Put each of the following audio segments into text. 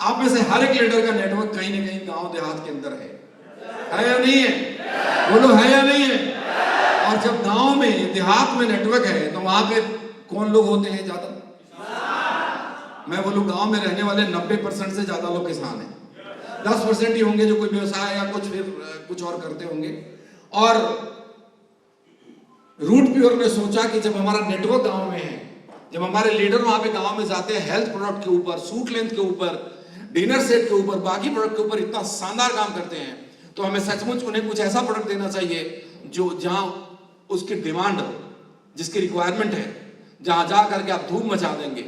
आप में से हर एक लीडर का नेटवर्क कहीं ना कहीं गांव देहात के अंदर है या नहीं है? बोलो है या नहीं है? और जब गांव में देहात में नेटवर्क है तो वहां पे कौन लोग होते हैं ज्यादा? मैं बोलूं गांव में रहने वाले 90% से ज्यादा लोग किसान हैं। 10% ही होंगे जो कोई व्यवसाय या कुछ और करते होंगे। और रूट प्योर ने सोचा कि जब हमारा नेटवर्क गांव में है, जब हमारे लीडर वहां पे गांव में जाते हैं, हेल्थ प्रोडक्ट के ऊपर, सूट लेंथ के ऊपर, डिनर सेट के ऊपर, बाकी प्रोडक्ट के ऊपर इतना शानदार काम करते हैं, तो हमें सचमुच उन्हें कुछ ऐसा प्रोडक्ट देना चाहिए जो जहां उसकी डिमांड हो, जिसकी रिक्वायरमेंट है, जहां जा करके आप धूम मचा देंगे।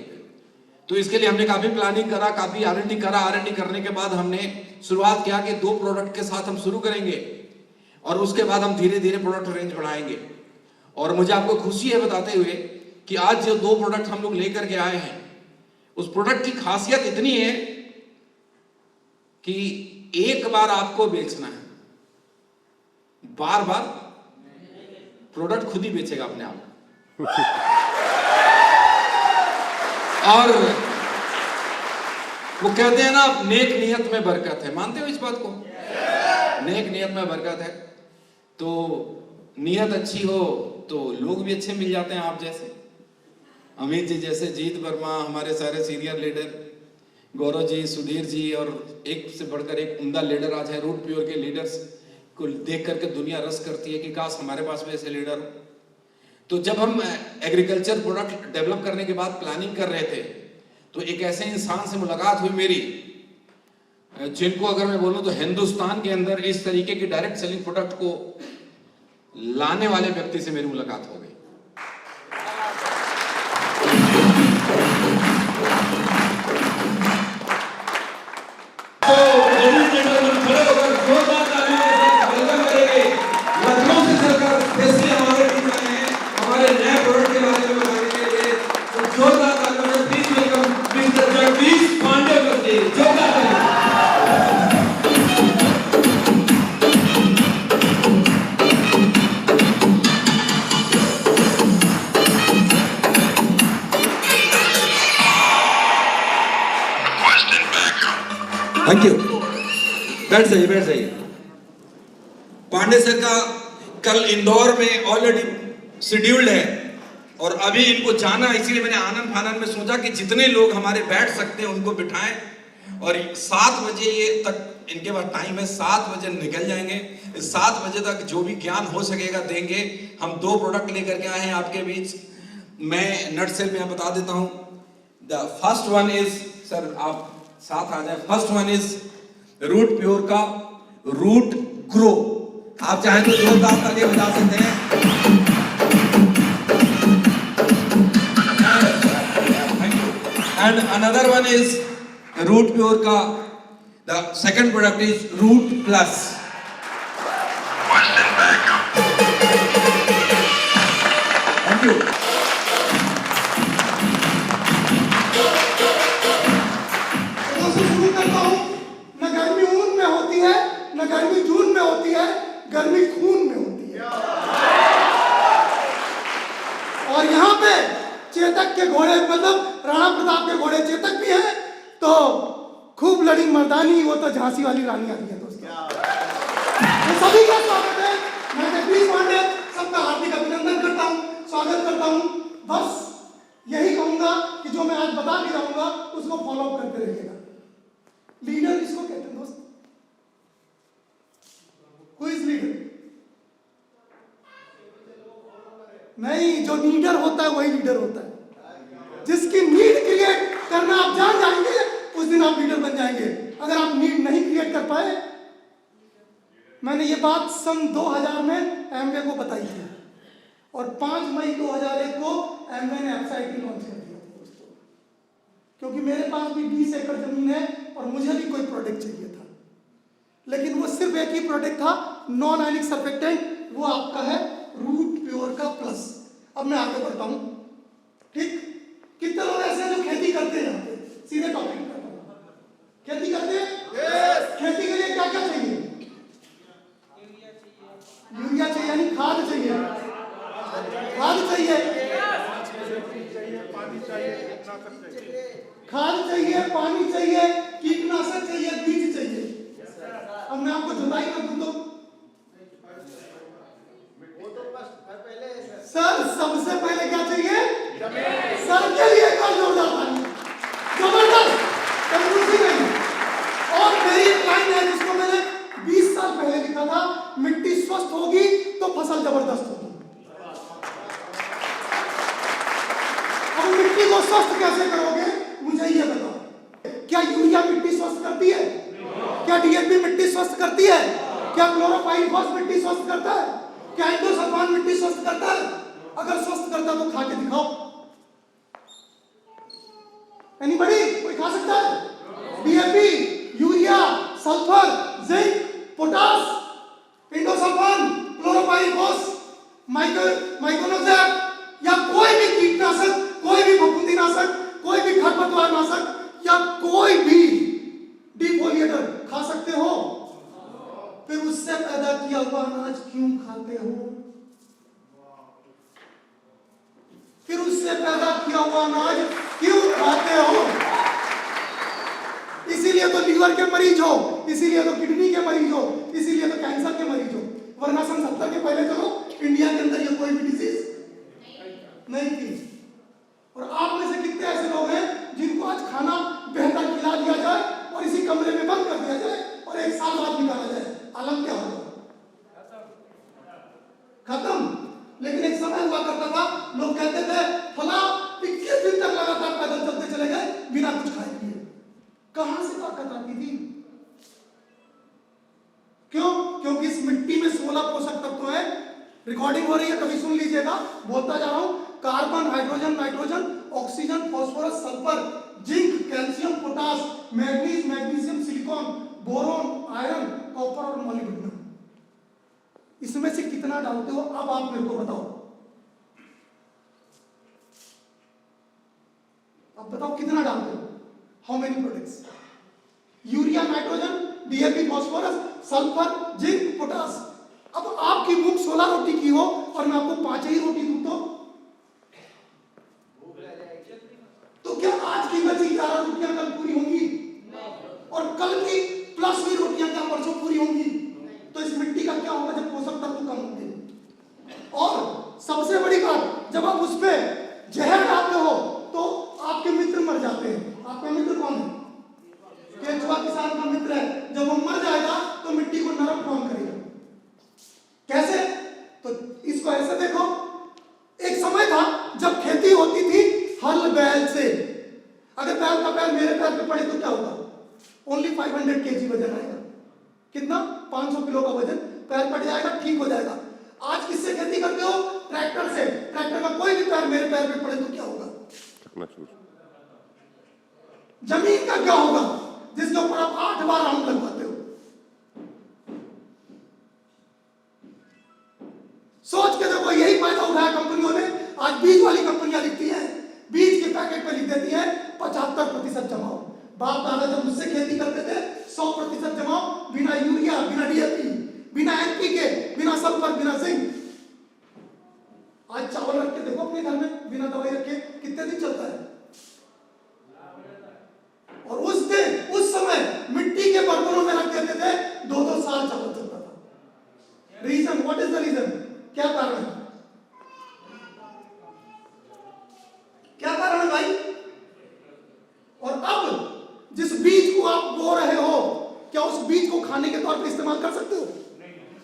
तो इसके लिए हमने काफी प्लानिंग करा, काफी R&D करा। R&D करने के बाद हमने शुरुआत किया कि 2 प्रोडक्ट के साथ हम शुरू करेंगे और उसके बाद हम धीरे धीरे प्रोडक्ट रेंज बढ़ाएंगे। और मुझे आपको खुशी है बताते हुए कि आज जो 2 प्रोडक्ट हम लोग लेकर के आए हैं, उस प्रोडक्ट की खासियत इतनी है कि एक बार आपको बेचना है, बार बार प्रोडक्ट खुद ही बेचेगा अपने आप। और वो कहते हैं ना, नेक नियत में बरकत है। मानते हो इस बात को? नेक नियत में बरकत है। तो नियत अच्छी हो तो लोग भी अच्छे मिल जाते हैं। आप जैसे अमित जी जैसे, जीत वर्मा, हमारे सारे सीनियर लीडर, गौरव जी, सुधीर जी, और एक से बढ़कर एक उम्दा लीडर आज है। रूट प्योर के लीडर्स को देख करके दुनिया रस करती है कि काश हमारे पास भी ऐसे लीडर हो। तो जब हम एग्रीकल्चर प्रोडक्ट डेवलप करने के बाद प्लानिंग कर रहे थे, तो एक ऐसे इंसान से मुलाकात हुई मेरी, जिनको अगर मैं बोलूं तो हिंदुस्तान के अंदर इस तरीके की डायरेक्ट सेलिंग प्रोडक्ट को लाने वाले व्यक्ति से मेरी मुलाकात हो गई। Thank you. बैठ जाइए। पांडे सर का कल इंदौर में ऑलरेडी शेड्यूल्ड है और अभी इनको जाना, इसीलिए मैंने आनंद फानंद में सोचा कि जितने लोग हमारे बैठ सकते हैं उनको बिठाएं और 7 बजे ये तक इनके पास टाइम है। 7 बजे निकल जाएंगे। 7 बजे तक जो भी ज्ञान हो सकेगा देंगे। हम 2 प्रोडक्ट लेकर के आए हैं आपके बीच। मैं नटसेल में बता देता हूं। The first one is, sir आप साथ आ जाए। First one is root pure का रूट ग्रो। आप चाहें तो जोरदार तालियां बजा सकते हैं। And another one is root pure का the second product is root plus. Thank you. गर्मी जून में होती है, गर्मी खून में होती है। और यहाँ पे चेतक के घोड़े, मतलब राणा प्रताप के घोड़े चेतक भी हैं। तो खूब लड़ी मर्दानी, वो तो झांसी वाली रानी आती है दोस्तों। तो सभी का स्वागत है। मैं जगदीश पांडे सबका हार्दिक अभिनंदन करता हूँ, स्वागत करता हूँ। बस यही कहूंगा कि जो मैं आज बता भी रहूंगा उसको फॉलो अप करते रहिएगा। लीडर किसको कहते हैं दोस्त? Who is leader? नहीं, जो लीडर होता है वही लीडर होता है। जिसकी नीड क्रिएट करना आप जान जाएंगे, उस दिन आप लीडर बन जाएंगे। अगर आप नीड नहीं क्रिएट कर पाए, मैंने ये बात सन 2000 में एमवे को बताई थी और 5 मई 2001 को एमवे ने एफआईटी लॉन्च कर दिया दोस्तों। क्योंकि मेरे पास भी 20 एकड़ जमीन है और मुझे भी कोई प्रोडक्ट चाहिए था, लेकिन वो सिर्फ एक ही प्रोडक्ट था, नॉन आयनिक सर्फेक्टेंट। वो आपका है रूट प्योर का प्लस। अब मैं आगे बढ़ता हूं। ठीक, कितने लोग ऐसे हैं जो खेती करते हैं? सीधे टॉपिक पे खेती करते हैं। खेती के लिए क्या क्या चाहिए? यूरिया चाहिए, यानी खाद चाहिए। खाद चाहिए, खाद चाहिए, पानी चाहिए, कीटनाशक जबरदस्त होगी। अब मिट्टी को स्वस्थ कैसे करोगे, मुझे ये बताओ। क्या यूरिया मिट्टी स्वस्थ करती है? क्या डीएपी मिट्टी स्वस्थ करती है? क्या क्लोरोपाइरीफॉस मिट्टी स्वस्थ करता है? क्या इंडोसल्फान मिट्टी स्वस्थ करता है? अगर स्वस्थ करता तो खा के दिखाओ। एनीबॉडी, कोई खा सकता है? DAP, urea, sulphur, zinc, potash, endosulfan, chlorpyrifos, माइक्रोनोजैब या कोई भी कीटनाशक, कोई भी फफूंदीनाशक, कोई भी खरपतवारनाशक या कोई भी डिफोलिएटर खा सकते हो? फिर उससे पैदा किया हुआ अनाज क्यों खाते हो? फिर उससे पैदा किया हुआ अनाज क्यों खाते हो? इसीलिए तो लीवर के मरीज हो, इसीलिए तो किडनी के मरीज हो, इसीलिए तो कैंसर के मरीज हो। वरना सन 70 के पहले चलो इंडिया के अंदर ये कोई भी डिजीज नहीं थी। और आप में से कितने ऐसे लोग हैं जिनको आज खाना बेहतर खिला दिया जाए और इसी कमरे में बंद कर दिया जाए और 1 साल बाद निकाला जाए, आलम क्या होगा? खत्म। लेकिन एक समय हुआ करता था, लोग कहते थे फला 21 दिन तक लगातार पैदल चलते चले गए बिना कुछ खाए पिए। कहां से ताकत आती थी? क्यों? क्योंकि इस मिट्टी में 16 पोषक तत्व हैं। रिकॉर्डिंग हो रही है, कभी सुन लीजिएगा, बोलता जा रहा हूं। Carbon, hydrogen, nitrogen, oxygen, phosphorus, sulphur, zinc, calcium, potash, manganese, magnesium, silicon, boron, iron, copper और मॉलिब्डेनम। इसमें से कितना डालते हो अब आप मेरे को बताओ। अब बताओ कितना डालते हो? How many products? Urea, nitrogen, DAP, phosphorus, sulphur, zinc, potash. अब आपकी भूख 16 रोटी की हो और मैं आपको 5 ही रोटी दूं तो क्या आज की बची 11 रोटियां कल पूरी होंगी? और कल की प्लस हुई रोटियां क्या परसों पूरी होंगी? तो इस मिट्टी का क्या होगा जब पोषक तत्व कम होंगे? और सबसे बड़ी बात, जब आप उस पर जहर डालते हो तो आपके मित्र मर जाते हैं। आपका मित्र कौन है? केंचुआ किसान का मित्र है। जब वो मर जाएगा तो मिट्टी को नरम कौन करेगा? कैसे? तो इसको ऐसे देखो, एक समय था जब खेती होती थी हल बैल से। अगर बैल का पैर मेरे पैर पे पड़े तो क्या होगा? ओनली 500 kg वजन आएगा। कितना? 500 किलो का वजन, पैर पड़ जाएगा, ठीक हो जाएगा। आज किससे खेती करते हो? ट्रैक्टर से। ट्रैक्टर का कोई भी पैर मेरे पैर पे पड़े तो क्या होगा? जमीन का क्या होगा जिसके ऊपर आप 8 बार राउंड लगवाते हो? सोच के देखो, यही फायदा उठाया कंपनियों ने। आज बीज वाली कंपनियां लिखती हैं, बीज के पैकेट पे लिख देती हैं 75% जमाओ। बाप दादा जब मुझसे खेती करते थे 100% जमाओ, बिना यूरिया, बिना डीएपी, बिना एनपीके, बिना सल्फर, बिना जिंक। आज चावल रख के देखो अपने घर में बिना दवाई रखे कितने दिन चलता है। और उस समय मिट्टी के बर्तनों में रख देते थे, 2-2 साल चावल चलता था। Reason, what is the reason? क्या कारण है? क्या कारण है भाई? और अब जिस बीज को आप बो रहे हो, क्या उस बीज को खाने के तौर पर इस्तेमाल कर सकते हो?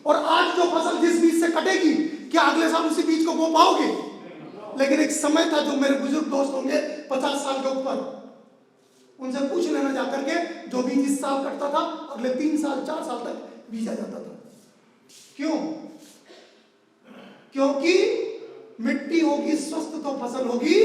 और आज जो फसल जिस बीज से कटेगी, क्या अगले साल उसी बीज को बो पाओगे? लेकिन एक समय था, जो मेरे बुजुर्ग दोस्त होंगे 50 साल के ऊपर, उनसे पूछ लेना जाकर के, जो बीज इस साल कटता था अगले 3 साल 4 साल तक बीजा जाता था। क्यों? क्योंकि मिट्टी होगी स्वस्थ तो फसल होगी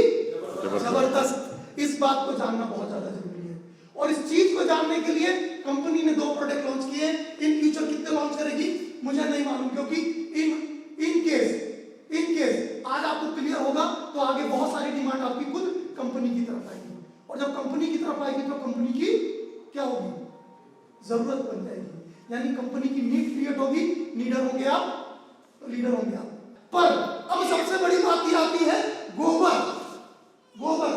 जबरदस्त। इस बात को जानना बहुत ज्यादा जरूरी है। और इस चीज को जानने के लिए कंपनी ने 2 प्रोडक्ट लॉन्च किए। इन फ्यूचर कितने लॉन्च करेगी मुझे नहीं मालूम, क्योंकि इन केस आज आपको क्लियर होगा तो आगे बहुत सारी डिमांड आपकी खुद कंपनी की तरफ आएगी। और जब कंपनी की तरफ आएगी तो कंपनी की क्या होगी? जरूरत बन जाएगी। यानी कंपनी की नीड क्रिएट होगी, नीडर होंगे आप तो लीडर होंगे आप। पर अब सबसे बड़ी बात ये आती है, गोबर। गोबर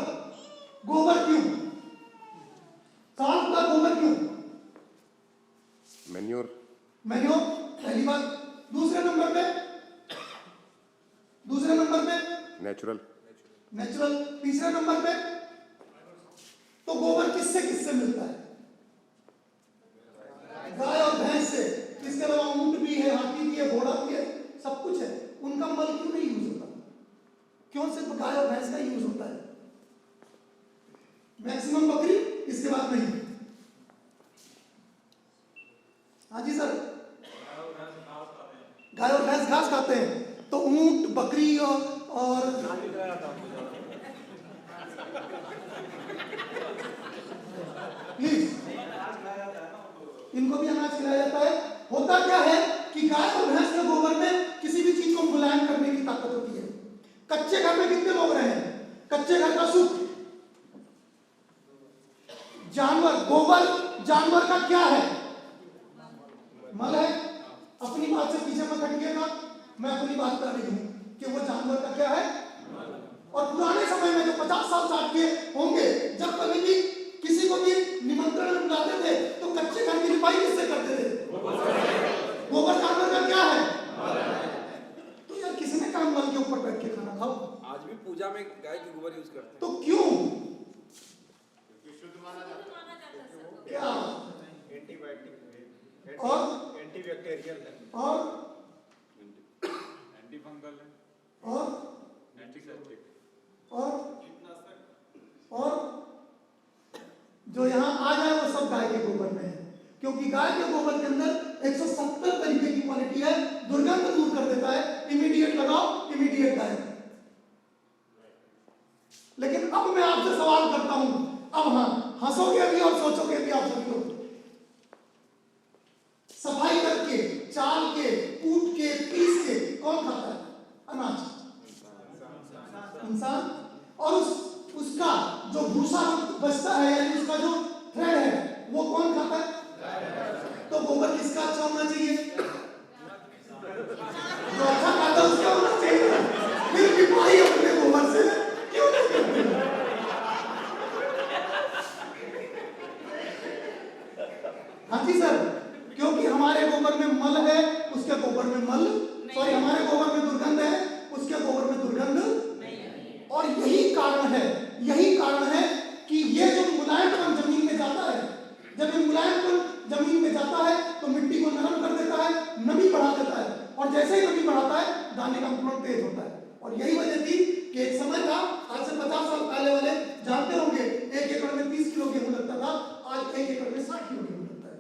गोबर क्यों? साफ का गोबर क्यों? मैन्योर पहली बात। दूसरे नंबर पे नेचुरल। तीसरे नंबर पे तो गोबर किससे मिलता है? गाय और भैंस से। इसके अलावा ऊंट भी है, हाथी भी है, घोड़ा भी है, सब कुछ है। घास खाते हैं तो ऊंट, बकरी और प्लीज इनको भी अनाज खिलाया जाता है। होता क्या है कि गाय और भैंस के गोबर में किसी भी चीज को मुलायम करने की ताकत होती है। कच्चे घर में कितने लोग रहे हैं? कच्चे घर का सुख। जानवर, गोबर जानवर का क्या है? मल है। अपनी बात से पीछे मत हटिएगा, मैं अपनी बात कर रही हूं कि वो जानवर का क्या है। और पुराने समय में जो 50 साल 60 के होंगे, जब कभी भी किसी को भी निमंत्रण बुलाते थे तो कच्चे घर की लिपाई किससे करते थे? गोबर जानवर का क्या है? तो यार किसी ने काम मल के ऊपर बैठ के खाना खाओ। आज भी पूजा में गाय की गोबर यूज करते हैं। तो क्यों? शुद्ध माना जाता है। क्या? एंटीबायोटिक और एंटीबैक्टीरियल है और एंटी फंगल है और एंटीसेप्टिक और जो यहाँ आ जाए वो सब गाय के गोबर में है, क्योंकि गाय के गोबर के अंदर 170 तरीके की क्वालिटी है। दुर्गंध दूर कर देता है, इमीडिएट लगाओ इमीडिएट गायब। लेकिन अब मैं आपसे सवाल करता हूं, अब हाँ हंसोगे भी और सोचोगे भी आप सभी लोग। सफाई करके, चाल के, कूट के, पीस के कौन खाता है अनाज? इंसान। और उसका जो भूसा बचता है यानी उसका जो थ्रेड है वो कौन खाता है? तो गोबर किसका अच्छा होना चाहिए? जो अच्छा खाता है उसका होना चाहिए। फिर भी भाई अपने गोबर से क्यों नहीं करते? हाँ जी सर, क्योंकि हमारे गोबर में मल है, उसके गोबर में मल, सॉरी हमारे गोबर में दुर्गंध है, उसके गोबर में दुर्गंध। और यही कारण है कि ये जो मुलायमपन जमीन में जाता है, जब ये मुलायमपन जमीन में जाता है तो मिट्टी को नरम कर देता है, नमी बढ़ा देता है, और जैसे ही नमी बढ़ाता है दाने का अंकुरण तेज होता है। और यही वजह थी कि एक समय था, आज से 50 साल पहले वाले जानते होंगे, 1 एकड़ में 30 किलो गेहूं लगता था, आज 1 एकड़ में 60 किलो गेहूं लगता है।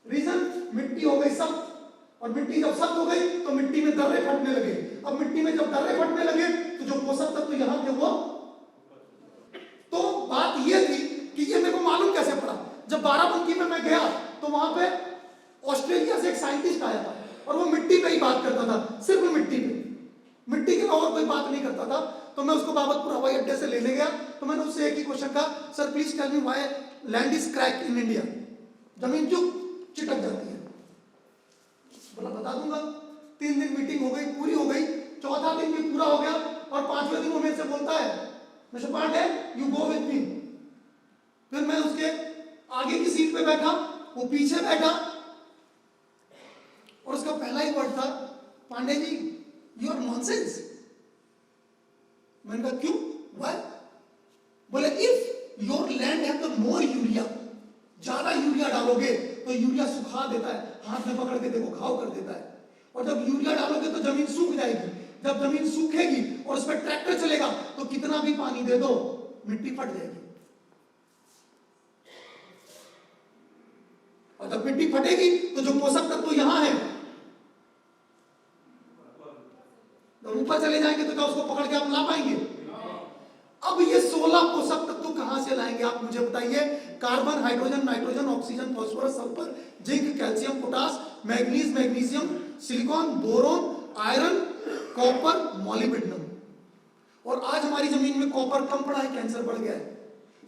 रीजन मिट्टी हो गई सख्त, और मिट्टी जब सख्त हो गई तो मिट्टी में दर्रे फटने लगे। अब मिट्टी में जब दर्रे फटने लगे तो जो पोषक तत्व यहाँ थे वो, तो बात ये थी कि ये मेरे को मालूम कैसे पड़ा, जब बाराबंकी में मैं गया तो वहां पे ऑस्ट्रेलिया से एक साइंटिस्ट आया था और वो मिट्टी पे ही बात करता था, सिर्फ मिट्टी पे, मिट्टी के और कोई बात नहीं करता था। तो मैं उसको बाबतपुर हवाई अड्डे से लेने गया तो मैंने उससे एक ही क्वेश्चन कहा, sir please tell me why land is crack in India, जमीन क्यों चिटक जाती है? बोला बता दूंगा। 3 दिन मीटिंग हो गई, पूरी हो गई, चौथा दिन भी पूरा हो गया और 5वें दिन वो मेरे से बोलता है, mister Pandey you go with me. फिर मैं उसके आगे की सीट पे बैठा, वो पीछे बैठा, और उसका पहला ही वर्ड था, Pandey ji you are nonsense. मैंने कहा क्यों, व्हाई? बोले if your land have the more urea, ज्यादा यूरिया डालोगे तो यूरिया सुखा देता है, हाथ में पकड़ के देखो घाव कर देता है, और जब यूरिया डालोगे तो जमीन सूख जाएगी, जब जमीन सूखेगी और उस पर ट्रैक्टर चलेगा तो कितना भी पानी दे दो मिट्टी फट जाएगी, और जब मिट्टी फटेगी तो जो पोषक तत्व यहां है जब ऊपर चले जाएंगे तो क्या उसको पकड़ के आप ला पाएंगे? अब ये 16 पोषक तत्व कहां से लाएंगे आप मुझे बताइए? Carbon, hydrogen, nitrogen, oxygen, phosphorus, sulphur, zinc, calcium, potash, manganese, magnesium, silicon, boron, iron, copper, molybdenum. और आज हमारी जमीन में कॉपर कम पड़ा है, कैंसर बढ़ गया है,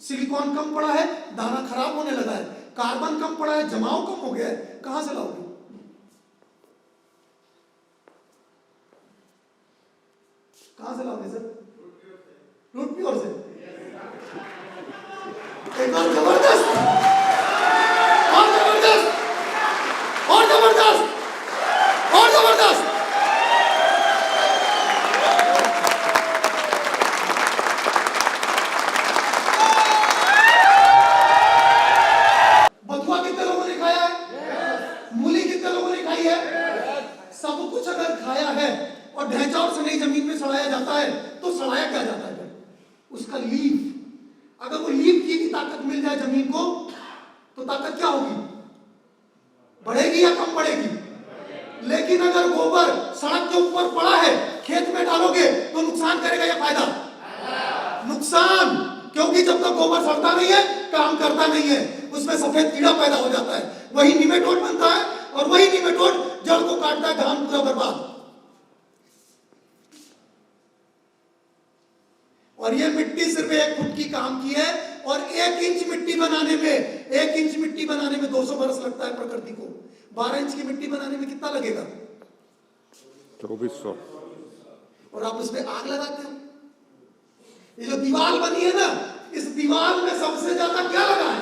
सिलिकॉन कम पड़ा है, दाना खराब होने लगा है, कार्बन कम पड़ा है, जमाव कम हो गया है, कहां से लाओगे? कहां से लाओगे सर? रूट प्योर से। एक बार जबरदस्त, और जबरदस्त, और जबरदस्त, और जबरदस्त। बथुआ कितने लोगों ने खाया है? मूली कितने लोगों ने खाई है? सब कुछ अगर खाया है और ढैंचा और सनई जमीन में सड़ाया जाता है तो सड़ाया क्या जाता है? उसका लीफ। अगर वो लीफ की भी ताकत मिल जाए जमीन को तो ताकत क्या होगी? बढ़ेगी या कम बढ़ेगी? लेकिन लेकिन अगर गोबर सड़क के ऊपर पड़ा है, खेत में डालोगे तो नुकसान करेगा या फायदा? नुकसान, क्योंकि जब तक गोबर सड़ता नहीं है, काम करता नहीं है, उसमें सफेद कीड़ा पैदा हो जाता है, वही निमेटोड बनता है, और वही निमेटोड जड़ को काटता है, धान पूरा बर्बाद। और ये मिट्टी सिर्फ 1 फुट की काम की है, और 1 इंच मिट्टी बनाने में 1 इंच मिट्टी बनाने में 200 बरस लगता है प्रकृति को। 12 इंच की मिट्टी बनाने में कितना लगेगा? 2400। और आप उसमें आग लगाते हो। ये जो दीवार बनी है ना, इस दीवार में सबसे ज्यादा क्या लगा है?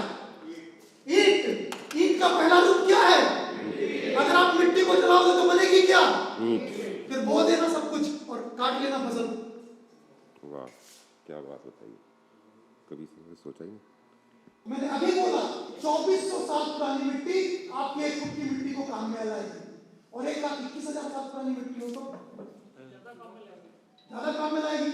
ईंट। ईंट का पहला रूप क्या है? अगर आप मिट्टी को जलाओगे तो बनेगी क्या? फिर बो देना सब कुछ और काट लेना फसल। वाह, क्या बात बताइए, कभी सोचा ही नहीं। मैंने अभी बोला 2400 साल पुरानी मिट्टी आपके 1 फुट की मिट्टी को काम में लाएगी, और 1,21,000 साल पुरानी मिट्टी हो तो ज्यादा काम में लाएगी।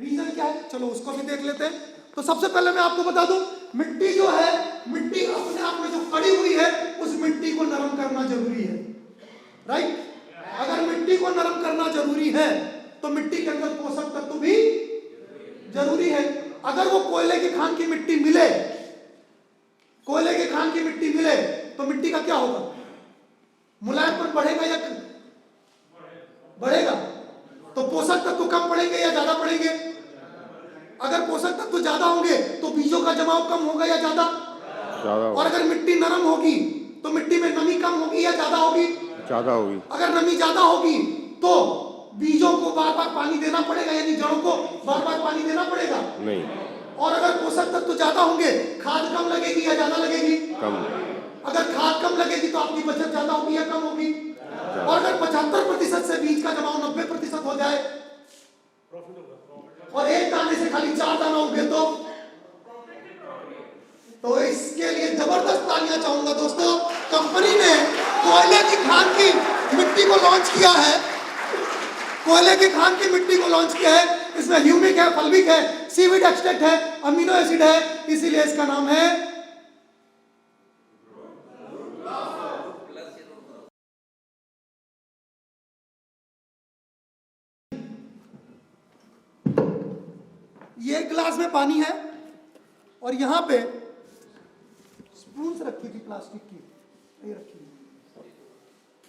रीजन क्या है? चलो उसको भी देख लेते हैं। तो सबसे पहले मैं आपको बता दूं, मिट्टी जो है, मिट्टी अपने आप में जो पड़ी हुई है, उस मिट्टी को नरम करना जरूरी है, राइट? अगर मिट्टी को नरम करना जरूरी है तो मिट्टी के अंदर पोषक तत्व भी जरूरी है। अगर वो कोयले की खान की मिट्टी मिले, कोयले की खान की मिट्टी मिले, तो मिट्टी का क्या होगा? मुलायमपन बढ़ेगा या बढ़ेगा? तो पोषक तत्व कम पड़ेंगे या ज्यादा पड़ेंगे? अगर पोषक तत्व ज्यादा होंगे तो बीजों का जमाव कम होगा या ज्यादा? और अगर मिट्टी नरम होगी तो मिट्टी में नमी कम होगी या ज्यादा होगी? ज्यादा होगी। अगर नमी ज्यादा होगी तो बीजों को बार बार पानी देना पड़ेगा, यानी जड़ों को बार बार पानी देना पड़ेगा? नहीं। और अगर पोषक तत्व ज्यादा होंगे, खाद कम लगेगी या ज्यादा लगेगी? कम। अगर खाद कम लगेगी तो आपकी बचत ज्यादा होगी या कम होगी? और अगर 75% से बीज का जमाव 90% हो जाए और एक दाने से खाली 4 दाना उगे तो इसके लिए जबरदस्त तालियां चाहूंगा दोस्तों। कंपनी ने कोयले की खान की मिट्टी को लॉन्च किया है, कोयले की खान की मिट्टी को लॉन्च किया है। इसमें ह्यूमिक है, फल्विक है, सीवीड एक्सट्रैक्ट है, अमीनो एसिड है, इसीलिए इसका नाम है ये गिलास में पानी है और यहां पे स्पून रखी थी प्लास्टिक की, ये रखी है,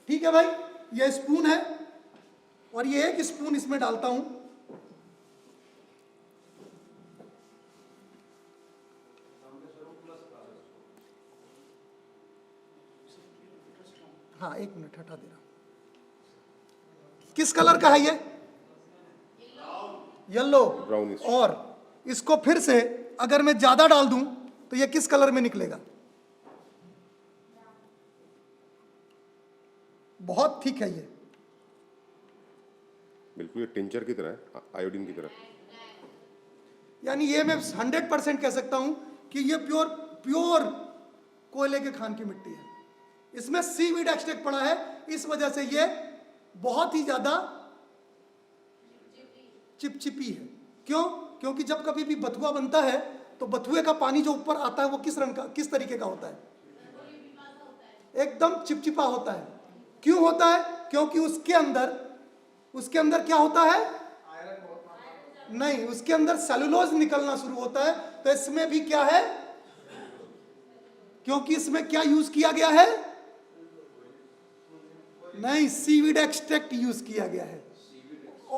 ठीक है भाई। ये स्पून है और ये एक स्पून इसमें डालता हूं, हाँ 1 मिनट हटा दे रहा हूं। किस कलर का है ये? येलो। ब्राउनिश। और इसको फिर से अगर मैं ज्यादा डाल दूं तो ये किस कलर में निकलेगा? बहुत थिक है ये, बिल्कुल ये टिंचर की तरह है, आयोडीन की तरह। यानी ये मैं 100% कह सकता हूं कि ये प्योर कोयले के खान की मिट्टी है। इसमें सीवीड एक्सट्रैक्ट पड़ा है, इस वजह से ये बहुत ही ज्यादा चिपचिपी है। क्यों? क्योंकि जब कभी भी बथुआ बनता है तो बथुए का पानी जो ऊपर आता है वो किस रंग का, किस तरीके का होता है? एकदम चिपचिपा होता है। क्यों होता है? क्योंकि उसके अंदर क्या होता है? नहीं, उसके अंदर सेलुलोज निकलना शुरू होता है। तो इसमें भी क्या है? क्योंकि इसमें क्या यूज किया गया है? नहीं, सीवीड एक्सट्रैक्ट यूज किया गया है।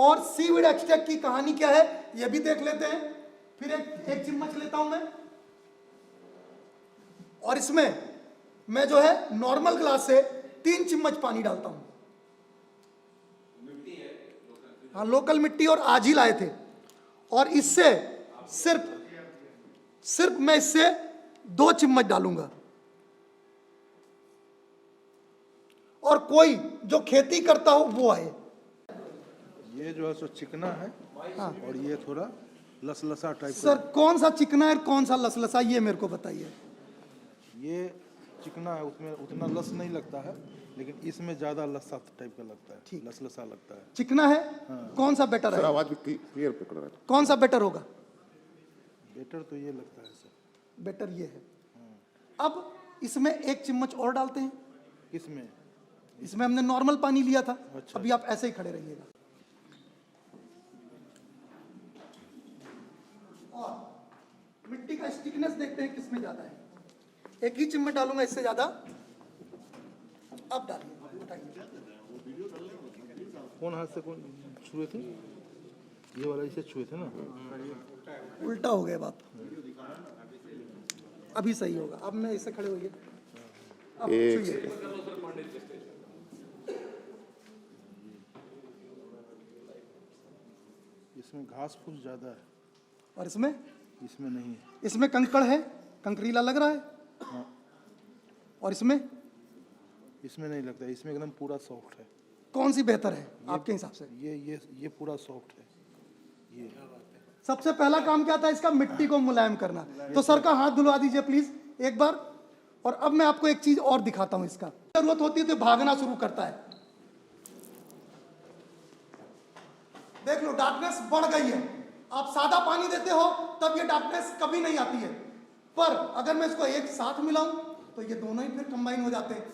और सीवीड एक्सट्रैक्ट की कहानी क्या है यह भी देख लेते हैं। फिर एक चम्मच लेता हूं मैं, और इसमें मैं जो है नॉर्मल ग्लास से 3 चम्मच पानी डालता हूं। हाँ, लोकल मिट्टी, और आज ही लाए थे। और इससे सिर्फ मैं इससे 2 चम्मच डालूंगा। और कोई जो खेती करता हो वो आए। ये जो है सो चिकना है। हाँ। और ये थोड़ा लसलसा टाइप सर कौन सा चिकना है और कौन सा लसलसा, ये मेरे को बताइए। ये चिकना है, उसमें उतना लस नहीं लगता है, लेकिन इसमें ज्यादा लसा टाइप का लगता है, ठीक। लसलसा लगता है। चिकना है। कौन सा बेटर सर है? आवाज भी क्लियर पकड़ रहा है। कौन सा बेटर होगा? बेटर तो ये लगता है सर। बेटर ये है। अब इसमें 1 चम्मच और डालते हैं। इसमें इसमें हमने नॉर्मल पानी लिया था। अच्छा। अभी आप ऐसे ही खड़े रहिएगा। और मिट्टी का स्टिकनेस देखते हैं किसमें ज्यादा है। एक ही चिम्मच डालूंगा, इससे ज्यादा अब डालिए, उठाइए। कौन हाथ से कौन छुए थे? ये वाला इसे छुए थे ना? उल्टा हो गया बात। अभी सही होगा। अब मैं इससे खड़े होइए, अब एक छुइए। इसमें घास फूस ज्यादा है, और इसमें इसमें नहीं है। इसमें कंकड़ है, कंकरीला लग रहा है। हाँ, और इसमें इसमें नहीं लगता, इसमें एकदम पूरा सॉफ्ट है। कौन सी बेहतर है आपके हिसाब से? ये पूरा सॉफ्ट है। ये सबसे पहला काम क्या था इसका? मिट्टी को मुलायम करना। तो सर का हाथ धुलवा दीजिए प्लीज एक बार। और अब मैं आपको एक चीज और दिखाता हूं। इसका जरूरत होती है तो भागना शुरू करता है। देख लो, डार्कनेस बढ़ गई है। आप सादा पानी देते हो तब ये डार्कनेस कभी नहीं आती है, पर अगर मैं इसको एक साथ मिलाऊं तो ये दोनों ही फिर कंबाइन हो जाते हैं।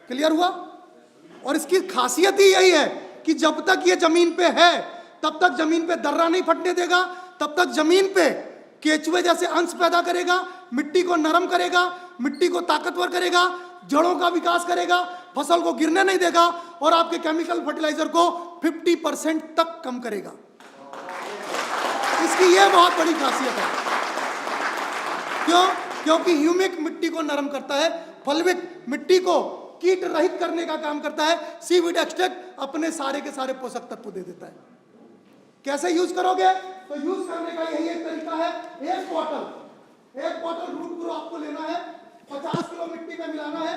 क्लियर हुआ? और इसकी खासियत ही यही है कि जब तक ये जमीन पे है तब तक जमीन पे दर्रा नहीं फटने देगा, तब तक जमीन पे केचुए जैसे अंश पैदा करेगा, मिट्टी को नरम करेगा, मिट्टी को ताकतवर करेगा, जड़ों का विकास करेगा, फसल को गिरने नहीं देगा और आपके केमिकल फर्टिलाइजर को 50% तक कम करेगा। इसकी यह बहुत बड़ी खासियत है। क्यों? क्योंकि ह्यूमिक मिट्टी को नरम करता है, फलविक मिट्टी को कीट रहित करने का काम करता है, सीवीड एक्सट्रैक्ट अपने सारे के सारे पोषक तत्व दे देता है। कैसे यूज करोगे? तो यूज करने का यही एक तरीका है। एक बॉटल रूट ग्रो आपको लेना है, 50 किलो मिट्टी में मिलाना है,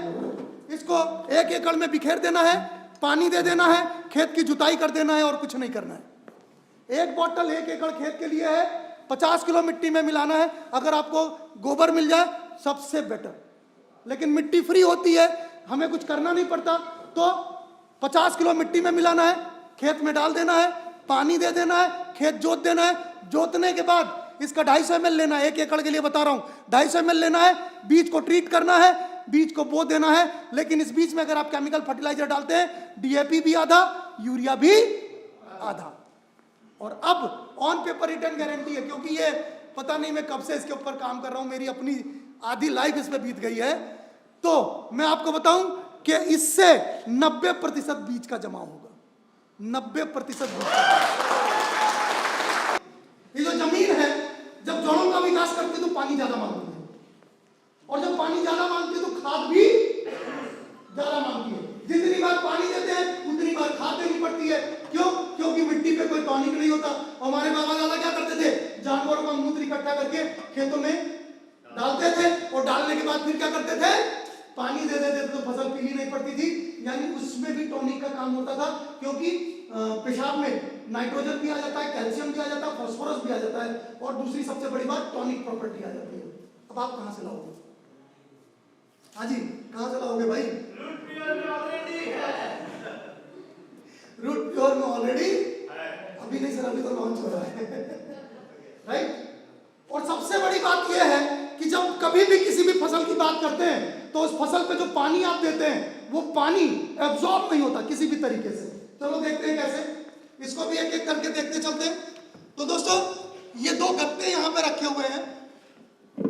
इसको 1 एकड़ में बिखेर देना है, पानी दे देना है, खेत की जुताई कर देना है और कुछ नहीं करना है। एक बॉटल 1 एकड़ खेत के लिए है, 50 किलो मिट्टी में मिलाना है। अगर आपको गोबर मिल जाए सबसे बेटर, लेकिन मिट्टी फ्री होती है, हमें कुछ करना नहीं पड़ता, तो 50 किलो मिट्टी में मिलाना है, खेत में डाल देना है, पानी दे देना है, खेत जोत देना है। जोतने के बाद इसका 250 ml लेना है, 1 एकड़ के लिए बता रहा हूं, 250 ml लेना है, बीज को ट्रीट करना है, बीज को बो देना है। लेकिन इस बीज में अगर आप केमिकल फर्टिलाइजर डालते हैं, डीएपी भी आधा, यूरिया भी आधा। और अब ऑन पेपर रिटर्न गारंटी है, क्योंकि ये पता नहीं मैं कब से इसके ऊपर काम कर रहा हूं, मेरी अपनी आधी लाइफ इसमें बीत गई है। तो मैं आपको बताऊं कि इससे 90% बीज का जमा होगा, 90% बीज का। ये जो जमीन है जब जड़ों का विकास करती है तो पानी ज्यादा मांगती है, और जब पानी ज्यादा मांगती है तो खाद भी ज्यादा मांगती है। जितनी बार पानी देते हैं उतनी बार खाद देनी पड़ती है। क्यों? क्योंकि मिट्टी पे कोई टॉनिक नहीं होता। हमारे बाबा दादा क्या करते थे? जानवरों का मूत्र इकट्ठा करके खेतों में डालते थे, और डालने के बाद फिर क्या करते थे? पानी दे देते थे, तो फसल पीली नहीं पड़ती थी। यानी उसमें भी टॉनिक का काम होता था, क्योंकि पेशाब में नाइट्रोजन भी आ जाता है, कैल्शियम भी आ जाता है, फास्फोरस भी आ जाता है, और दूसरी सबसे बड़ी बात टॉनिक प्रॉपर्टी आ जाती है। अब आप कहां से लाओगे? हाँ जी, कहां से लाओगे भाई? रूट प्योर में ऑलरेडी अभी नहीं सर, अभी तो लॉन्च हो रहा है। राइट? और सबसे बड़ी बात यह है कि जब कभी भी किसी भी फसल की बात करते हैं तो उस फसल पे जो पानी आप देते हैं वो पानी एब्जॉर्ब नहीं होता किसी भी तरीके से। चलो देखते हैं कैसे, इसको भी एक एक करके देखते चलते हैं। तो दोस्तों, ये 2 गत्ते यहाँ पे रखे हुए हैं,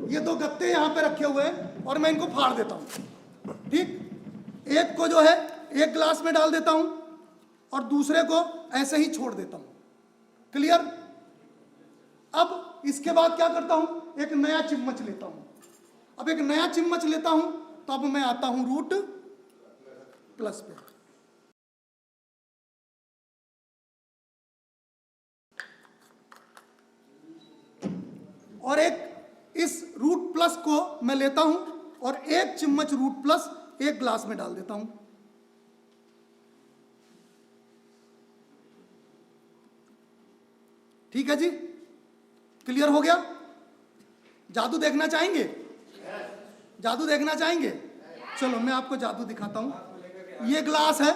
ये 2 गत्ते यहाँ पे रखे हुए हैं, और मैं इनको फाड़ देता हूँ। ठीक, एक को जो है एक गिलास में डाल देता हूँ और दूसरे को ऐसे ही छोड़ देता हूँ। क्लियर? अब इसके बाद क्या करता हूं? एक नया चम्मच लेता हूं। अब एक नया चम्मच लेता हूं तो अब मैं आता हूं रूट प्लस पे। और एक इस रूट प्लस को मैं लेता हूं और 1 चम्मच रूट प्लस 1 ग्लास में डाल देता हूं। ठीक है जी, क्लियर हो गया? जादू देखना चाहेंगे? जादू देखना चाहेंगे? चलो मैं आपको जादू दिखाता हूं। ये ग्लास है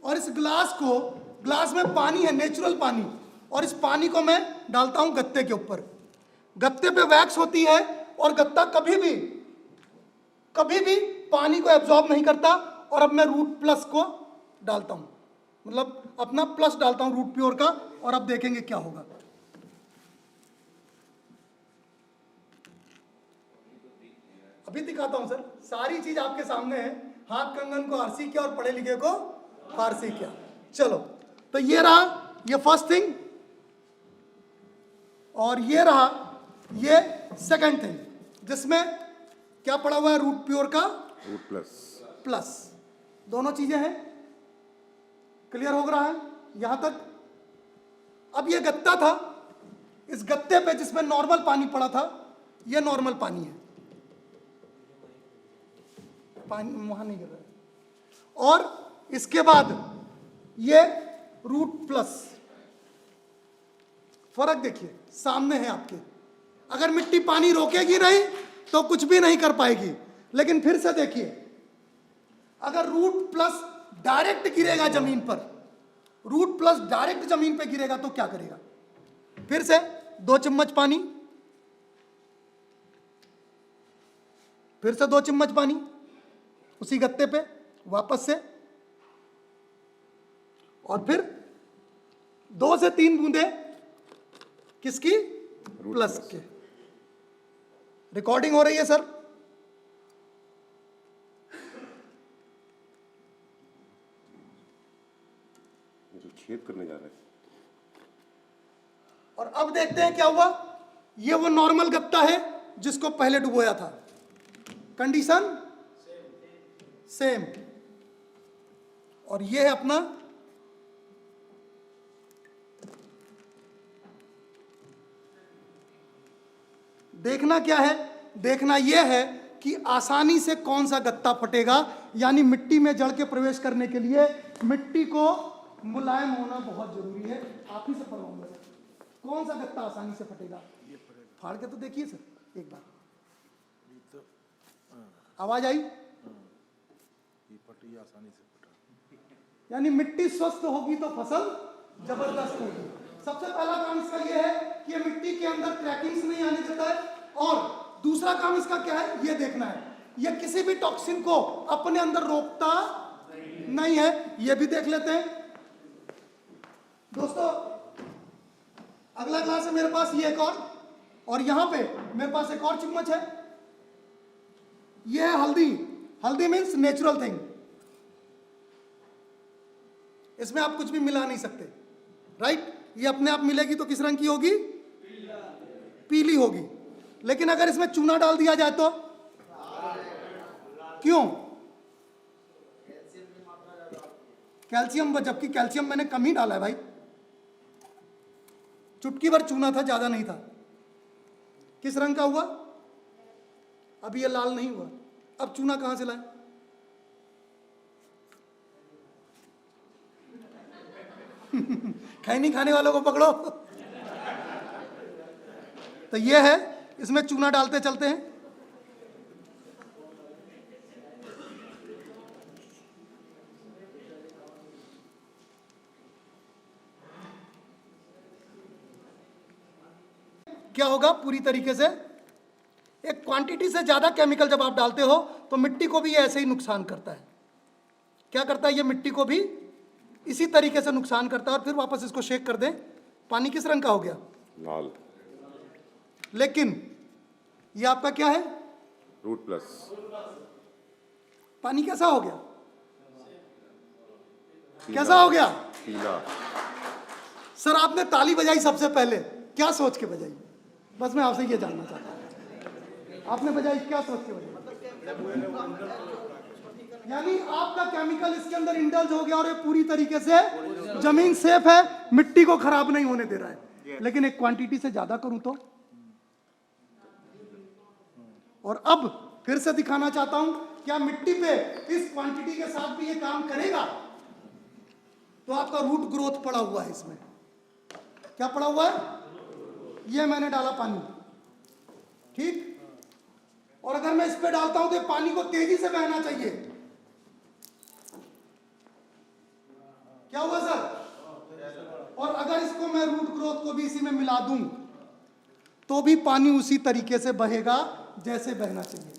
और इस ग्लास में पानी है, नेचुरल पानी, और इस पानी को मैं डालता हूं गत्ते के ऊपर। गत्ते पे वैक्स होती है और गत्ता कभी भी कभी भी पानी को एब्जॉर्ब नहीं करता। और अब मैं रूट प्लस को डालता हूं, मतलब अपना प्लस डालता हूं रूट प्योर का, और अब देखेंगे क्या होगा। अभी दिखाता हूं सर, सारी चीज आपके सामने है। हाथ कंगन को आरसी किया और पढ़े लिखे को फारसी किया। चलो, तो ये रहा ये फर्स्ट थिंग, और ये रहा ये सेकंड थिंग, जिसमें क्या पड़ा हुआ है, रूट प्योर का रूट प्लस। प्लस। दोनों चीजें हैं, क्लियर हो रहा है यहां तक। अब ये गत्ता था, इस गत्ते पे जिसमें नॉर्मल पानी पड़ा था, ये नॉर्मल पानी है, पानी वहां नहीं गिर रहा है। और इसके बाद ये रूट प्लस, फर्क देखिए सामने है आपके। अगर मिट्टी पानी रोकेगी नहीं तो कुछ भी नहीं कर पाएगी, लेकिन फिर से देखिए, अगर रूट प्लस डायरेक्ट गिरेगा जमीन पर, रूट प्लस डायरेक्ट जमीन पे गिरेगा तो क्या करेगा। फिर से 2 चम्मच पानी, फिर से 2 चम्मच पानी उसी गत्ते पे वापस से, और फिर 2 से 3 बूंदे किसकी, प्लस के। रिकॉर्डिंग हो रही है सर? जो छेद करने जा रहा है। और अब देखते हैं क्या हुआ। ये वो नॉर्मल गत्ता है जिसको पहले डुबोया था, कंडीशन सेम। और ये है अपना देखना क्या है, देखना यह है कि आसानी से कौन सा गत्ता फटेगा। यानी मिट्टी में जड़ के प्रवेश करने के लिए मिट्टी को मुलायम होना बहुत जरूरी है। आप ही से पढ़वाऊंगा सर, कौन सा गत्ता आसानी से फटेगा। फाड़ के तो देखिए सर एक बार, आवाज आई? ये फटी आसानी से फटा। यानी मिट्टी स्वस्थ होगी तो फसल जबरदस्त होगी। सबसे पहला काम इसका यह है कि ये मिट्टी के अंदर क्रैकिंग्स नहीं आने देता है, और दूसरा काम इसका क्या है ये देखना है, ये किसी भी टॉक्सिन को अपने अंदर रोकता नहीं है। ये भी देख लेते हैं दोस्तों। अगला ग्लास है मेरे पास, ये एक और यहां पे मेरे पास एक और चम्मच है। ये है हल्दी। हल्दी मीन्स नेचुरल थिंग, इसमें आप कुछ भी मिला नहीं सकते, राइट। ये अपने आप मिलेगी तो किस रंग की होगी, पीली होगी। लेकिन अगर इसमें चूना डाल दिया जाए तो क्यों, कैल्शियम, जबकि कैल्शियम मैंने कम ही डाला है भाई, चुटकी भर चूना था, ज्यादा नहीं था। किस रंग का हुआ, अभी ये लाल नहीं हुआ। अब चूना कहां से लाए, खैनी खाने वालों को पकड़ो। तो ये है, इसमें चूना डालते चलते हैं। क्या होगा, पूरी तरीके से एक क्वांटिटी से ज्यादा केमिकल जब आप डालते हो तो मिट्टी को भी ये ऐसे ही नुकसान करता है। क्या करता है, ये मिट्टी को भी इसी तरीके से नुकसान करता है। और फिर वापस इसको शेक कर दें, पानी किस रंग का हो गया, लाल। लेकिन ये आपका क्या है, रूट प्लस। पानी कैसा हो गया, कैसा हो गया, पीला। सर आपने ताली बजाई सबसे पहले, क्या सोच के बजाई, बस मैं आपसे ये जानना चाहता हूं, आपने बजाई क्या सोच के बजाई। यानी आपका केमिकल इसके अंदर इंडल्ज हो गया और ये पूरी तरीके से जमीन सेफ है, मिट्टी को खराब नहीं होने दे रहा है। लेकिन एक क्वांटिटी से ज्यादा करूं तो, और अब फिर से दिखाना चाहता हूं, क्या मिट्टी पे इस क्वांटिटी के साथ भी ये काम करेगा। तो आपका रूट ग्रोथ पड़ा हुआ है इसमें, क्या पड़ा हुआ है, ये मैंने डाला पानी, ठीक। और अगर मैं इस पे डालता हूं तो पानी को तेजी से बहना चाहिए। क्या हुआ सर, और अगर इसको मैं रूट ग्रोथ को भी इसी में मिला दूं तो भी पानी उसी तरीके से बहेगा जैसे बहना चाहिए।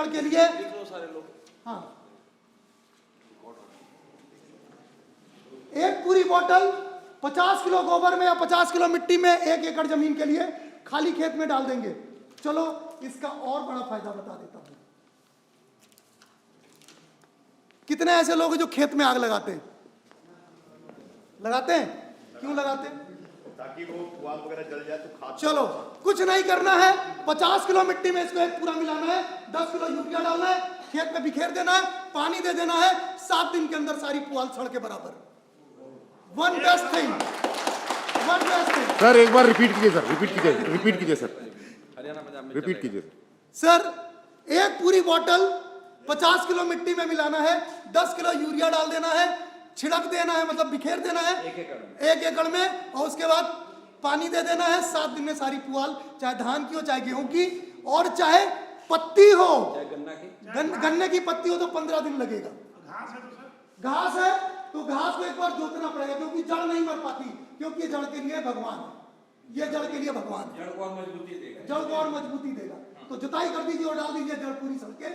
एकड़ के लिए, हाँ, एक पूरी बोतल 50 किलो गोबर में या 50 किलो मिट्टी में 1 एकड़ जमीन के लिए खाली खेत में डाल देंगे। चलो इसका और बड़ा फायदा बता देता हूं। कितने ऐसे लोग हैं जो खेत में आग लगाते हैं? लगाते हैं? क्यों लगाते हैं? ताकि वो पुआल वगैरह जल जाए तो खाद। चलो कुछ नहीं करना है, 50 किलो मिट्टी में इसको एक पूरा मिलाना है, 10 किलो यूरिया डालना है, खेत में बिखेर देना है, पानी दे देना है, 7 दिन के अंदर सारी पुआल सड़ के बराबर। One best thing, one best thing. Sir एक बार रिपीट कीजिए सर, रिपीट कीजिए सर, हरियाणा पंजाब में रिपीट कीजिए सर। एक पूरी बोतल 50 किलो मिट्टी में मिलाना है, 10 किलो यूरिया डाल देना है, छिड़क देना है, मतलब बिखेर देना है 1 एकड़ में, और उसके बाद पानी दे देना है। 7 दिन में सारी पुआल, चाहे धान की हो, चाहे गेहूं की, और चाहे पत्ती हो, गन्ने की पत्ती हो, तो 15 दिन लगेगा। घास है तो घास को एक बार जोतना पड़ेगा, क्योंकि जड़ नहीं मर पाती, क्योंकि जड़ के लिए भगवान है, ये जड़ के लिए भगवान है, जड़ को और मजबूती देगा। तो जुताई कर दीजिए और डाल दीजिए, जड़ पूरी सड़ के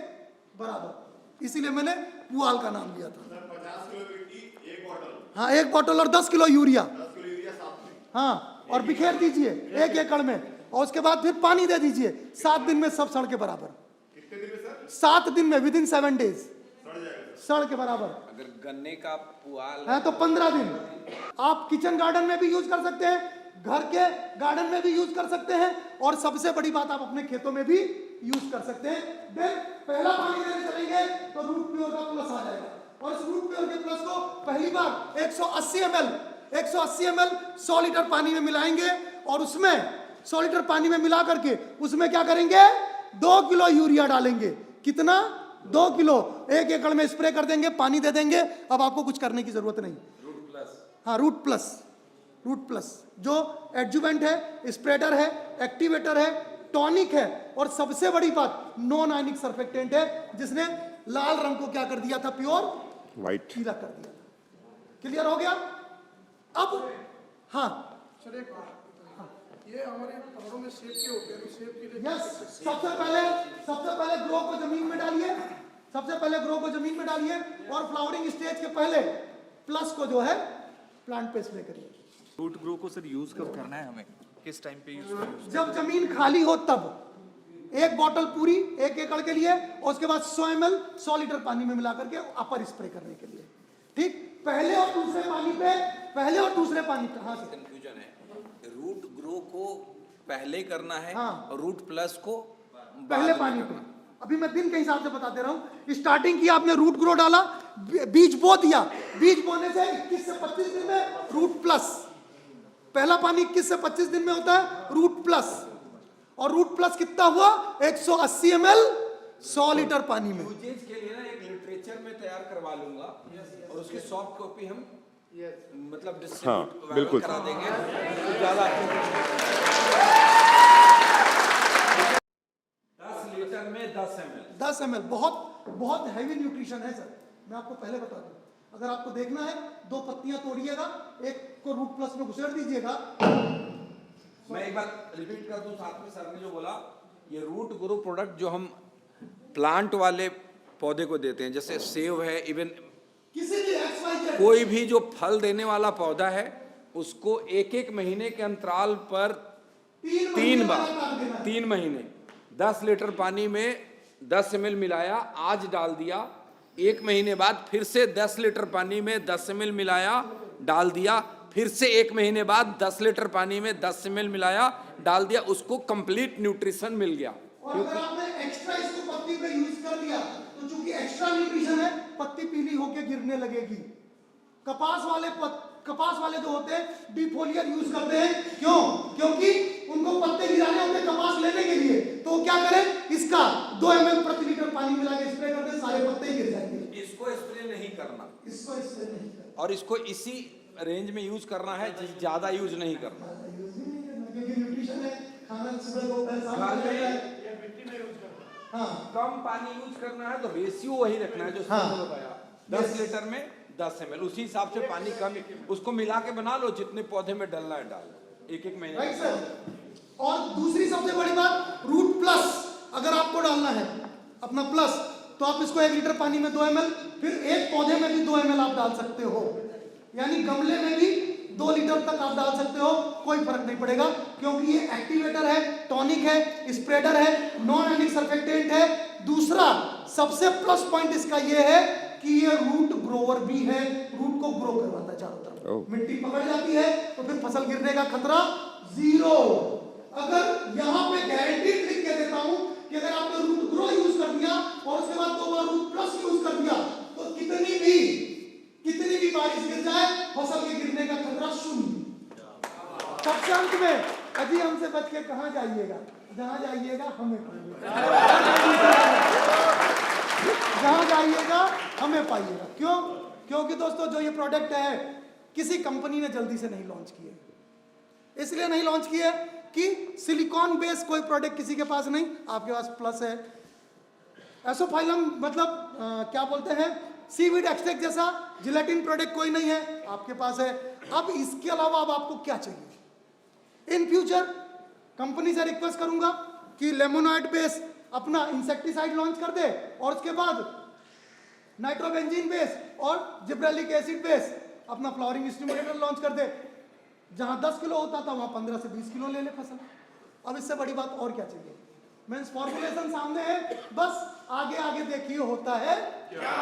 बराबर। इसीलिए मैंने पुआल का नाम लिया था। 50 किलो मिट्टी 1 बोतल, हाँ 1 बोतल और 10 किलो यूरिया, 10 किलो यूरिया साथ में, हाँ, और बिखेर दीजिए 1 एकड़ में, और उसके बाद फिर पानी दे दीजिए। 7 दिन में सब सड़ के बराबर। कितने दिन में सर? 7 दिन में, विदिन 7 डेज सड़ जाएगा। सड़ के बराबर अगर गन्ने का पुआल है तो 15 दिन। आप किचन गार्डन में भी यूज कर सकते हैं, घर के गार्डन में भी यूज कर सकते हैं, और सबसे बड़ी बात आप अपने खेतों में भी यूज कर सकते हैं। देन पहला पानी देने चलेंगे तो रूट प्योर का प्लस आ जाएगा, और इस रूट प्योर के प्लस को पहली बार 180 ml 100 लीटर पानी में मिलाएंगे, और उसमें 100 लीटर पानी में मिला करके उसमें क्या करेंगे, 2 किलो यूरिया डालेंगे। कितना? 2 किलो 1 एकड़ में स्प्रे कर देंगे, पानी दे देंगे। अब आपको कुछ करने की जरूरत नहीं। हाँ, रूट प्लस जो एडजुवेंट है, स्प्रेडर है, एक्टिवेटर है, टॉनिक है, और सबसे बड़ी बात नॉन आयनिक सर्फेक्टेंट है, जिसने लाल रंग को क्या कर दिया था, प्योर वाइट। पीला कर दिया था। क्लियर हो गया? अब हाँ सर एक बात, ये हमारे पहाड़ों में सेब के होते हैं, तो सेब के लिए यस, सबसे पहले ग्रो को जमीन में डालिए, और फ्लावरिंग स्टेज के पहले प्लस को जो है प्लांट पे स्प्रे करिए। रूट ग्रो को सर यूज कब करना है हमें, किस टाइम पे यूज करना है? जब जमीन खाली हो तब 1 बोतल पूरी 1 एकड़ के लिए, और उसके बाद 100 ml 100 लीटर पानी में मिला करके अपर स्प्रे करने के लिए। ठीक, पहले और दूसरे पानी पे हाँ सर, कंफ्यूजन है। रूट ग्रो को पहले करना है, हाँ। और रूट प्लस को पहले पानी पे। अभी मैं दिन के हिसाब से बता दे रहा हूँ। स्टार्टिंग की आपने रूट ग्रो डाला, बीज बो दिया, बीज बोने से 21 से 25 दिन में रूट प्लस, पहला पानी 21 से 25 दिन में होता है रूट प्लस, और रूट प्लस कितना हुआ, 180 ml 100 लीटर पानी में। यूजेज के लिए ना एक लिटरेचर में तैयार करवा लूंगा, और उसकी सॉफ्ट कॉपी हम मतलब हाँ, डिस्ट्रीब्यूट बिल्कुल। करा देंगे तो ज्यादा 10 लीटर में 10 ml। बहुत हैवी न्यूट्रिशन है सर। मैं आपको पहले बता दूं, अगर आपको देखना है 2 पत्तियां तोड़िएगा, एक को रूट प्लस में घुसेड़ दीजिएगा। मैं एक बार रिपीट कर दूं, साथ में सर ने जो बोला, ये रूट ग्रो प्रोडक्ट जो हम प्लांट वाले पौधे को देते हैं, जैसे सेब है, इवन किसी भी XYZ कोई भी जो फल देने वाला पौधा है, उसको 1-1 महीने के अंतराल पर 3 बार, 3 महीने 10 लीटर पानी में 10 ml मिलाया, आज डाल दिया, 1 महीने बाद फिर से 10 लीटर पानी में 10 ml मिलाया, डाल दिया, फिर से 1 महीने बाद 10 लीटर पानी में 10 ml मिलाया, डाल दिया, उसको कंप्लीट न्यूट्रिशन मिल गया। और अगर आपने एक्स्ट्रा इसको पत्ती पे यूज कर दिया, तो चूंकि एक्स्ट्रा न्यूट्रिशन है, पत्ती पीली होके गिरने लगेगी। कपास वाले जो होते हैं डिफोलियर यूज करते हैं, क्यों? क्योंकि उनको पत्ते गिराने होते हैं कपास लेने के लिए, तो वो क्या करें, इसका 2 ml प्रति लीटर पानी मिला के स्प्रे कर दे, सारे पत्ते गिर जाएंगे। इसको स्प्रे नहीं करना, इसको स्प्रे नहीं करना, और इसको इसी रेंज में यूज करना है, ज्यादा यूज नहीं करना। क्योंकि न्यूट्रिशन है, खाना सुबह दोपहर शाम घर में या मिट्टी में यूज करना है। हाँ, कम पानी यूज करना है, तो रेशियो वही रखना है जो हाँ। सर ने बताया, 10 लीटर में 10 ml, उसी हिसाब से पानी कम, उसको मिला के बना लो, जितने पौधे में डालना है डाल लो, 1-1 महीने। Right sir. और दूसरी सबसे बड़ी बात, रूट प्लस अगर आपको डालना है अपना प्लस, तो आप इसको 1 लीटर पानी में 2 ml, फिर एक पौधे में भी 2 ml आप डाल सकते हो, यानी गमले में भी 2 लीटर तक आप डाल सकते हो, कोई फर्क नहीं पड़ेगा, क्योंकि ये एक्टिवेटर है, टॉनिक है, स्प्रेडर है, नॉन एनिक सर्फेक्टेंट है। दूसरा सबसे प्लस पॉइंट इसका ये है कि ये रूट ग्रोवर भी है, रूट को ग्रो करवाता है चारों तरफ। मिट्टी पकड़ जाती है तो फिर फसल गिरने का खतरा 0। अगर यहाँ पे गारंटी लिख के देता हूं कि अगर आपने रूट ग्रो यूज कर दिया और उसके बाद 2 बार रूट प्लस यूज कर दिया, तो कितनी भी बारिश गिर जाए, फसल के गिरने का खतरा 0। सबसे अंत में अजी हमसे बच के कहां जाइएगा, जहां जाइएगा हमें जहां जाइएगा हमें पाइएगा। क्यों? क्योंकि दोस्तों जो ये प्रोडक्ट है किसी कंपनी ने जल्दी से नहीं लॉन्च किए, इसलिए नहीं लॉन्च किए कि सिलिकॉन बेस्ड कोई प्रोडक्ट किसी के पास नहीं, आपके पास प्लस है। एसोफाइलम मतलब क्या बोलते हैं, सीवीड एक्सट्रैक्ट जैसा जिलेटिन प्रोडक्ट कोई नहीं है, आपके पास है। अब इसके अलावा अब आपको क्या चाहिए? इन फ्यूचर कंपनी से रिक्वेस्ट करूंगा कि लेमोनॉइड बेस अपना इंसेक्टिसाइड लॉन्च कर दे, और उसके बाद नाइट्रोबेंजीन बेस और जिब्रेलिक एसिड बेस अपना फ्लावरिंग स्टिमुलेटर लॉन्च कर दे। जहां 10 किलो होता था वहां 15 से 20 किलो ले ले फसल। अब इससे बड़ी बात और क्या चाहिए? मीन्स फॉर्मुलेशन सामने है, बस आगे आगे देखिए होता है क्या।